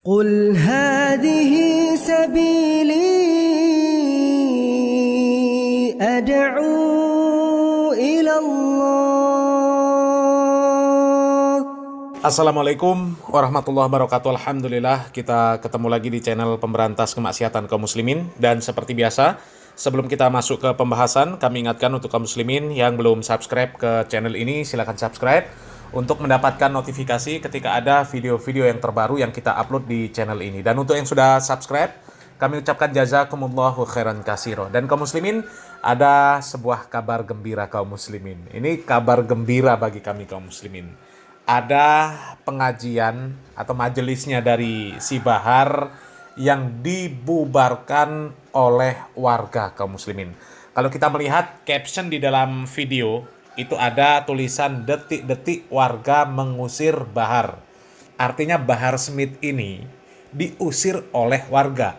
قل هذه سبيلي أدعو إلى الله. Assalamualaikum warahmatullahi wabarakatuh. Alhamdulillah kita ketemu lagi di channel pemberantas kemaksiatan kaum muslimin. Dan seperti biasa, sebelum kita masuk ke pembahasan, kami ingatkan untuk kaum muslimin yang belum subscribe ke channel ini, silakan subscribe untuk mendapatkan notifikasi ketika ada video-video yang terbaru yang kita upload di channel ini. Dan untuk yang sudah subscribe, kami ucapkan jazakumullahu khairan katsiro. Dan kaum muslimin, ada sebuah kabar gembira kaum muslimin. Ini kabar gembira bagi kami kaum muslimin. Ada pengajian atau majelisnya dari si Bahar yang dibubarkan oleh warga kaum muslimin. Kalau kita melihat caption di dalam video, itu ada tulisan detik-detik warga mengusir Bahar. Artinya Bahar Smith ini diusir oleh warga.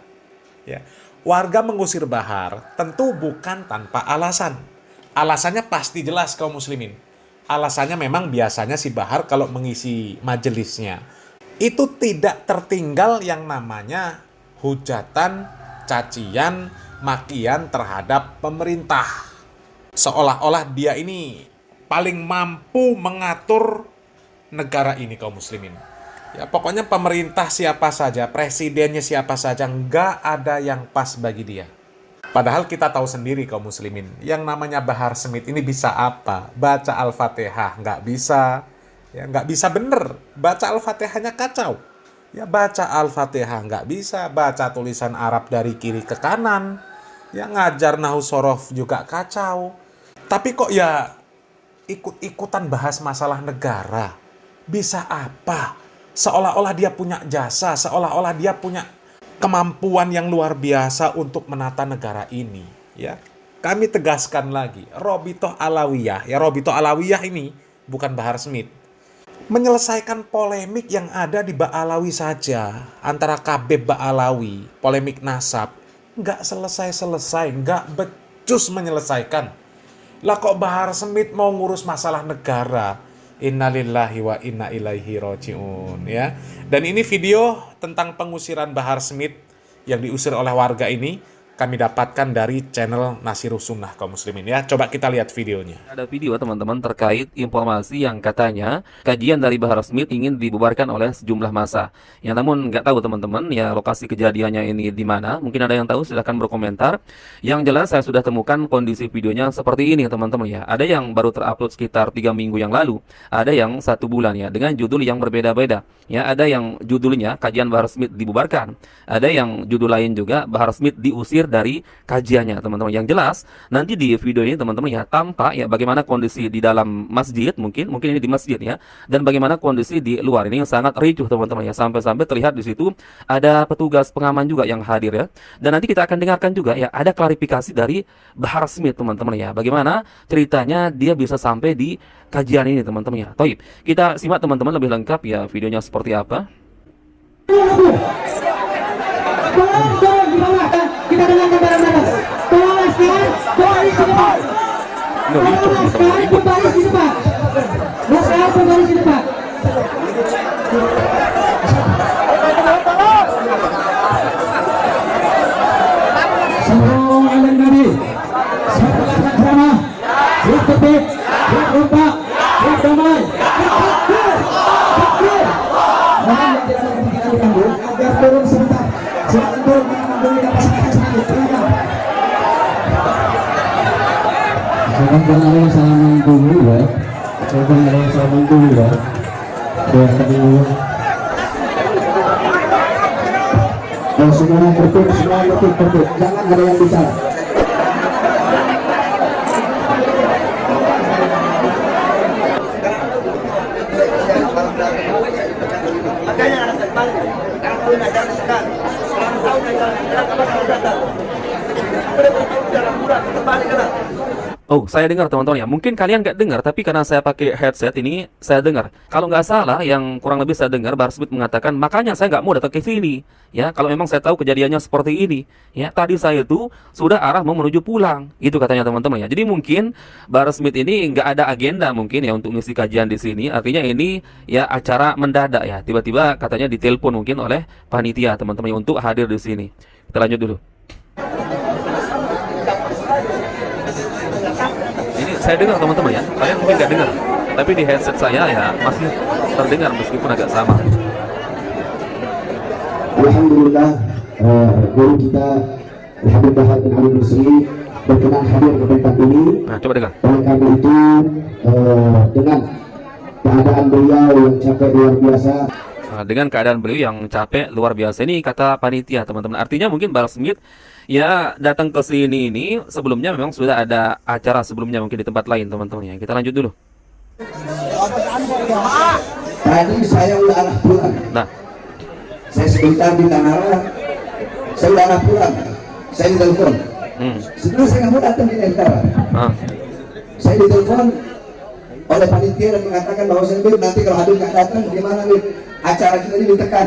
Ya. Warga mengusir Bahar tentu bukan tanpa alasan. Alasannya pasti jelas kaum muslimin. Alasannya memang biasanya si Bahar kalau mengisi majelisnya itu tidak tertinggal yang namanya hujatan, cacian, makian terhadap pemerintah. Seolah-olah dia ini paling mampu mengatur negara ini kaum muslimin. Ya pokoknya pemerintah siapa saja, presidennya siapa saja, nggak ada yang pas bagi dia. Padahal kita tahu sendiri kaum muslimin, yang namanya Bahar Smith ini bisa apa? Baca Al-Fatihah nggak bisa, ya nggak bisa bener. Baca Al-Fatihahnya kacau. Ya baca Al-Fatihah nggak bisa, baca tulisan Arab dari kiri ke kanan. Ya ngajar Nahwu Shorof juga kacau. Tapi kok ya ikut-ikutan bahas masalah negara. Bisa apa? Seolah-olah dia punya jasa, seolah-olah dia punya kemampuan yang luar biasa untuk menata negara ini. Ya, kami tegaskan lagi, Robitoh Alawiyah, ya Robitoh Alawiyah ini bukan Bahar Smith. Menyelesaikan polemik yang ada di Ba'alawi saja, antara Kabeb Ba'alawi, polemik nasab, nggak selesai-selesai, nggak becus menyelesaikan. Lah kok Bahar Smith mau ngurus masalah negara? Innalillahi wa inna ilaihi roji'un, ya. Dan ini video tentang pengusiran Bahar Smith yang diusir oleh warga ini kami dapatkan dari channel Nasirus Sunnah kaum muslimin, ya. Coba kita lihat videonya. Ada video teman-teman terkait informasi yang katanya kajian dari Bahar Smith ingin dibubarkan oleh sejumlah massa. Ya namun nggak tahu teman-teman ya lokasi kejadiannya ini di mana. Mungkin ada yang tahu, silahkan berkomentar. Yang jelas saya sudah temukan kondisi videonya seperti ini teman-teman ya. Ada yang baru terupload sekitar 3 minggu yang lalu, ada yang 1 bulan ya dengan judul yang berbeda-beda. Ya ada yang judulnya kajian Bahar Smith dibubarkan, ada yang judul lain juga Bahar Smith diusir dari kajiannya teman-teman. Yang jelas nanti di video ini teman-teman ya tampak ya bagaimana kondisi di dalam masjid, mungkin ini di masjid ya, dan bagaimana kondisi di luar ini yang sangat ricuh teman-teman ya, sampai-sampai terlihat di situ ada petugas pengaman juga yang hadir ya. Dan nanti kita akan dengarkan juga ya ada klarifikasi dari Bahar Smith teman-teman ya, bagaimana ceritanya dia bisa sampai di kajian ini teman-teman ya. Baik, kita simak teman-teman lebih lengkap ya videonya seperti apa. Kita dengarkan bareng-bareng. Tolong sekarang baris di depan. Sekarang baris di depan. Sekarang baris di depan. Sallallahu alaihi Nabi. Setelah ceramah, yang tertib, yang kompak, yang damai. Takbir. Mohon yang tidak ada kepentingan diganggu agar turun sebentar. Silakan turun mengambil kapasitas. Jangan ada yang salaman dulu ya. Jangan ada yang salaman dulu ya. Biar dulu. Semua tertib, tertib. Jangan ada yang bicara. Oh, saya dengar teman-teman ya. Mungkin kalian nggak dengar, tapi karena saya pakai headset ini, saya dengar. Kalau nggak salah, yang kurang lebih saya dengar, Bahar Smith mengatakan, makanya saya nggak mau datang ke sini. Ya, kalau memang saya tahu kejadiannya seperti ini. Ya, tadi saya itu sudah arah mau menuju pulang. Itu katanya teman-teman ya. Jadi mungkin Bahar Smith ini nggak ada agenda mungkin ya untuk ngisi kajian di sini. Artinya ini ya acara mendadak ya. Tiba-tiba katanya ditelepon mungkin oleh panitia teman-teman ya, untuk hadir di sini. Kita lanjut dulu. Saya dengar teman-teman ya, kalian mungkin nggak dengar, tapi di headset saya ya masih terdengar meskipun agak sama. Alhamdulillah, guru kita Habib Bahar bin Ali Busri berkenan hadir ke tempat ini. Nah, coba dengar. Oleh karena itu, dengan keadaan beliau yang capek luar biasa. Nah, dengan keadaan beliau yang capek luar biasa ini kata panitia teman-teman. Artinya mungkin Bahar Smith ya datang ke sini ini sebelumnya memang sudah ada acara sebelumnya mungkin di tempat lain teman-teman ya. Kita lanjut dulu. Tadi saya udah arah pulang. Nah, Saya sebentar di Tanara, saya udah arah pulang. Saya ditelepon. Sebenarnya saya nggak mau datang di Tanara. Saya ditelepon oleh panitia dan mengatakan bahwa saya nanti kalau Habib nggak datang gimana nih acara kita ini ditekan.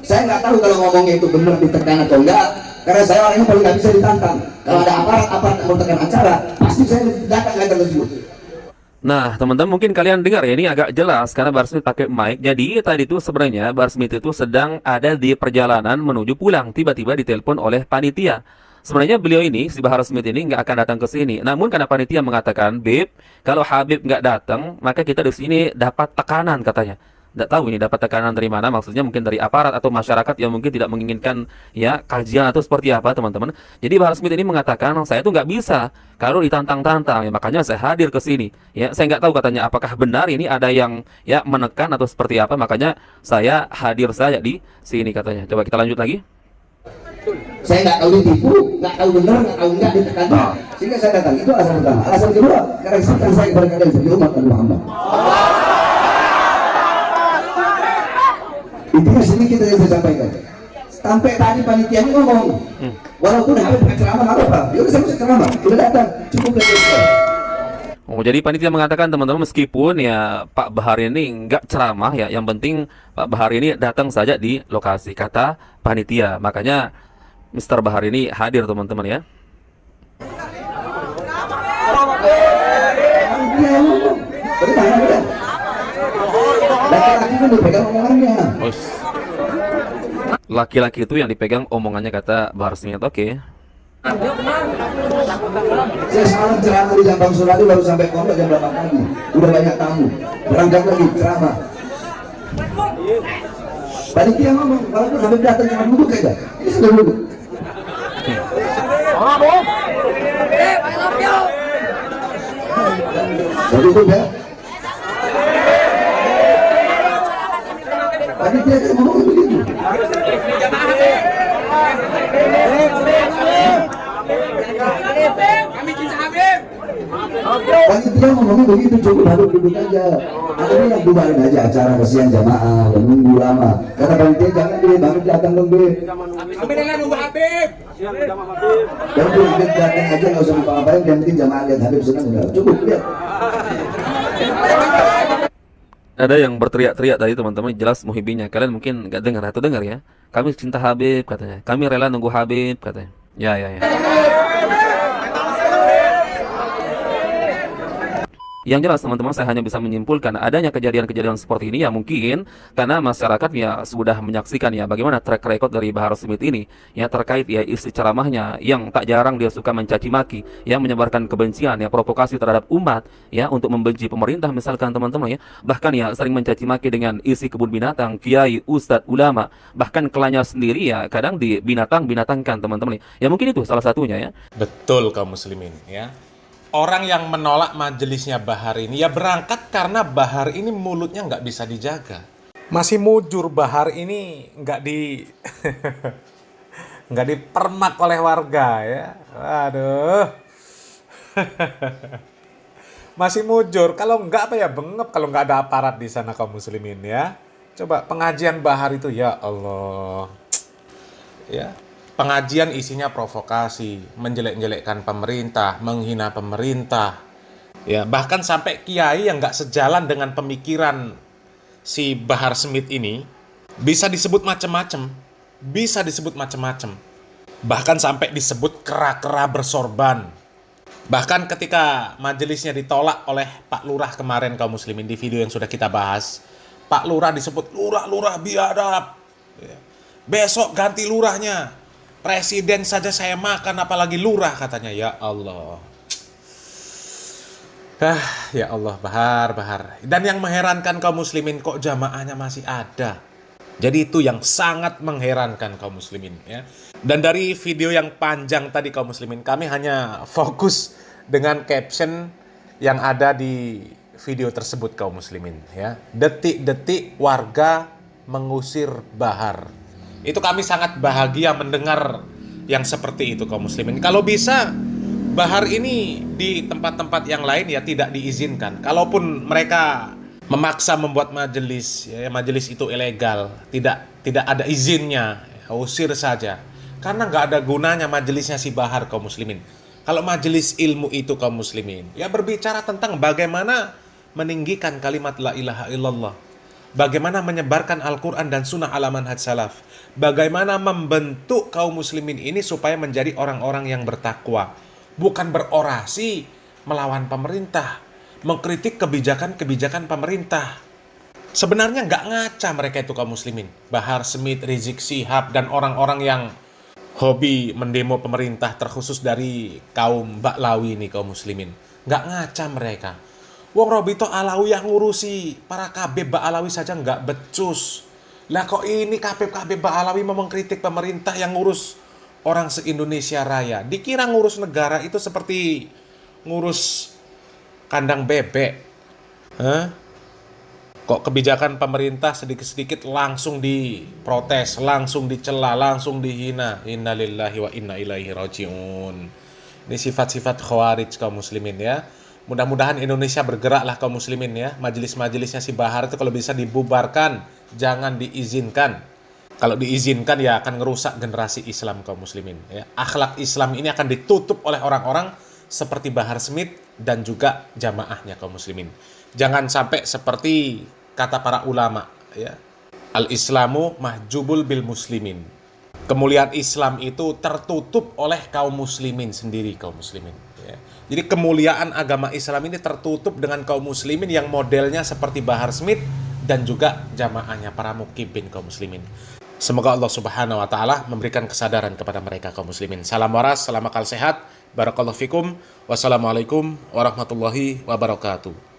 Saya nggak tahu kalau ngomongnya itu benar ditekan atau enggak, karena saya orangnya paling nggak bisa ditantang. Kalau ada aparat mau tekan acara, pasti saya datang ke acara tersebut. nah teman-teman mungkin kalian dengar ya, ini agak jelas karena Bahar Smith pakai mic. Jadi tadi itu sebenarnya Bahar Smith itu sedang ada di perjalanan menuju pulang, tiba-tiba ditelepon oleh panitia. Sebenarnya beliau ini, si Bahar Smith ini nggak akan datang ke sini. Namun karena panitia mengatakan, Bib, kalau Habib nggak datang, maka kita di sini dapat tekanan katanya. Nggak tahu ini dapat tekanan dari mana, maksudnya mungkin dari aparat atau masyarakat yang mungkin tidak menginginkan ya kajian atau seperti apa teman-teman. Jadi Bahar Smith ini mengatakan, saya tuh nggak bisa kalau ditantang-tantang, ya makanya saya hadir ke sini. Ya, saya nggak tahu katanya apakah benar ini ada yang ya menekan atau seperti apa, makanya saya hadir saja di sini katanya. Coba kita lanjut lagi. Saya nggak tahu ditipu, nggak tahu benar, nggak tahu enggak ditekan, sehingga saya datang. Itu alasan pertama. Alasan kedua, karena sikap saya kepada kalian sebagai umat Nabi Muhammad. Intinya sedikit yang saya sampaikan. Sampai tadi panitia ini ngomong, walaupun Habib bukan ceramah, nggak apa-apa. Ya udah saya bisa ceramah, udah datang, cukup dari saya. Oh, jadi panitia mengatakan teman-teman meskipun ya Pak Bahar ini nggak ceramah ya, yang penting Pak Bahar ini datang saja di lokasi kata panitia. Makanya Mr. Bahar ini hadir teman-teman ya. Panitia yang ngomong, bagaimana ya? Laki-laki itu dipegang omongannya. Laki-laki itu yang dipegang omongannya kata Bahar Smith. Oke. Saya semalam ceramah di Jambang Suradi baru sampai pondok jam 8 pagi. Udah banyak tamu. Berangkat lagi ceramah. Panitia ngomong, walaupun Habib datang cuma duduk aja. Ini sudah duduk. Jadi itu ya. Panitia kan ngomong begitu. Panitia ngomongnya begitu, cukup Habib duduk aja. Ada yang bubarin aja acara, kesian jamaah dan nunggu lama. Kata panitia jangan deh, Habib datang dong deh. Kami dengan nunggu Habib. Dan Habib datang aja nggak usah apa-apain, yang penting jamaah lihat Habib senang udah cukup lihat. Ada yang berteriak-teriak tadi teman-teman, jelas muhibinnya. Kalian mungkin nggak dengar atau dengar ya. Kami cinta Habib katanya. Kami rela nunggu Habib katanya. Ya. Yang jelas teman-teman, saya hanya bisa menyimpulkan adanya kejadian-kejadian seperti ini ya mungkin karena masyarakat ya sudah menyaksikan ya bagaimana track record dari Bahar Smith ini ya terkait ya isi ceramahnya yang tak jarang dia suka mencaci maki, yang menyebarkan kebencian ya, provokasi terhadap umat ya untuk membenci pemerintah misalkan teman-teman ya, bahkan ya sering mencaci maki dengan isi kebun binatang, kiai, ustadz, ulama, bahkan kliennya sendiri ya kadang binatangkan teman-teman ya mungkin itu salah satunya ya. Betul kaum muslimin ya. Orang yang menolak majelisnya Bahar ini ya berangkat karena Bahar ini mulutnya nggak bisa dijaga. Masih mujur Bahar ini nggak dipermak oleh warga ya. Aduh. Masih mujur. Kalau nggak apa ya bengep kalau nggak ada aparat di sana kaum muslimin ya. Coba pengajian Bahar itu ya Allah. Ya. Pengajian isinya provokasi, menjelek-jelekkan pemerintah, menghina pemerintah. Ya, bahkan sampai kiai yang nggak sejalan dengan pemikiran si Bahar Smith ini bisa disebut macam-macam, bahkan sampai disebut kera-kera bersorban. Bahkan ketika majelisnya ditolak oleh Pak Lurah kemarin kaum muslimin di video yang sudah kita bahas, Pak Lurah disebut lurah biadab. Besok ganti lurahnya. Presiden saja saya makan apalagi lurah katanya. Ya Allah. Ya Allah, Bahar. Dan yang mengherankan kaum muslimin, kok jamaahnya masih ada. Jadi itu yang sangat mengherankan kaum muslimin ya. Dan dari video yang panjang tadi kaum muslimin, kami hanya fokus dengan caption yang ada di video tersebut kaum muslimin ya. Detik-detik warga mengusir Bahar. Itu kami sangat bahagia mendengar yang seperti itu kaum muslimin. Kalau bisa Bahar ini di tempat-tempat yang lain ya tidak diizinkan. Kalaupun mereka memaksa membuat majelis, ya, majelis itu ilegal, tidak ada izinnya, ya, usir saja. Karena nggak ada gunanya majelisnya si Bahar kaum muslimin. Kalau majelis ilmu itu kaum muslimin, ya berbicara tentang bagaimana meninggikan kalimat la ilaha illallah, bagaimana menyebarkan Al-Quran dan sunnah ala manhaj salaf, bagaimana membentuk kaum muslimin ini supaya menjadi orang-orang yang bertakwa, bukan berorasi melawan pemerintah, mengkritik kebijakan-kebijakan pemerintah. Sebenarnya nggak ngaca mereka itu kaum muslimin. Bahar Smith, Rizik Syihab, dan orang-orang yang hobi mendemo pemerintah, terkhusus dari kaum Baklawi ini kaum muslimin. Nggak ngaca mereka. Wong Robito Alawi yang ngurusi para Kabeb Ba'alawi saja nggak becus. Lah kok ini Kabeb Ba'alawi mau mengkritik pemerintah yang ngurus orang se-Indonesia Raya. Dikira ngurus negara itu seperti ngurus kandang bebek. Kok kebijakan pemerintah sedikit-sedikit langsung diprotes, langsung dicela, langsung dihina. Innalillahi wa inna ilaihi raji'un. Ini sifat-sifat khawarij kaum muslimin ya. Mudah-mudahan Indonesia bergeraklah kaum muslimin ya. Majelis-majelisnya si Bahar itu kalau bisa dibubarkan, jangan diizinkan. Kalau diizinkan ya akan ngerusak generasi Islam kaum muslimin ya. Akhlak Islam ini akan ditutup oleh orang-orang seperti Bahar Smith dan juga jamaahnya kaum muslimin. Jangan sampai seperti kata para ulama ya. Al-Islamu mahjubul bil muslimin. Kemuliaan Islam itu tertutup oleh kaum muslimin sendiri kaum muslimin ya. Jadi kemuliaan agama Islam ini tertutup dengan kaum muslimin yang modelnya seperti Bahar Smith dan juga jamaahnya para mukibin kaum muslimin. Semoga Allah Subhanahu wa taala memberikan kesadaran kepada mereka kaum muslimin. Salam waras, salam akal sehat. Barakallahu fikum. Wassalamualaikum warahmatullahi wabarakatuh.